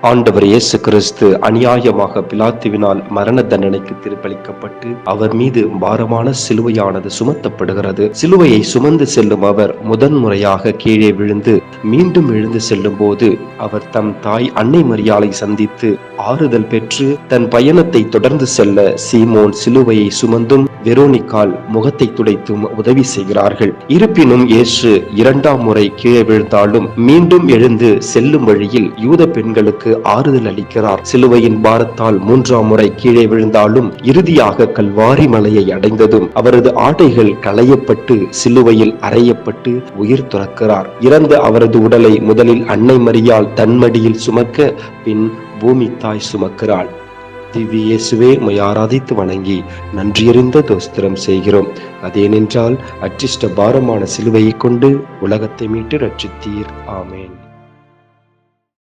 ஆண்டவர் இயேசு கிறிஸ்து அநியாயமாக பிலாத்துவினால் மரண தண்டனைக்கு தீர்ப்பளிக்கப்பட்டு அவர் மீது பாரமான சிலுவையானது சுமத்தப்படுகிறது. சிலுவையை சுமந்து செல்லும் அவர் முதன்முறையாக கீழே விழுந்து மீண்டும் எழுந்து செல்லும் போது அவர் தம் தாய் அன்னை மரியாளை சந்தித்து ஆறுதல் பெற்று தன் பயணத்தை தொடர்ந்து செல்ல சீமோன் சிலுவையை சுமந்தும் வெரோனிக்கால் முகத்தை துடைத்தும் உதவி செய்கிறார்கள். இருப்பினும் இயேசு இரண்டாம் முறை கீழே விழுந்தாலும் மீண்டும் எழுந்து செல்லும் வழியில் யூத பெண்களுக்கு ஆறுதல் அளிக்கிறார். சிலுவையின் பாரத்தால் மூன்றாம் முறை கீழே விழுந்தாலும் இறுதியாக கல்வாரி மலையை அடைந்ததும் அவரது ஆடைகள் களையப்பட்டு சிலுவையில் அறையப்பட்டு உயிர் துறக்கிறார். இறந்த அவரது உடலை முதலில் அன்னை மரியாள் தன்மடியில் சுமக்க பின் பூமி தாய் சுமக்கிறாள். திவ்ய இயேசுவே, உம்மை ஆராதித்து வணங்கி நன்றியறிந்த தோஸ்திரம் செய்கிறோம். அதேனென்றால் அற்றிஷ்ட பாரமான சிலுவையை கொண்டு உலகத்தை மீட்டு ரட்சித்தீர். ஆமேன்.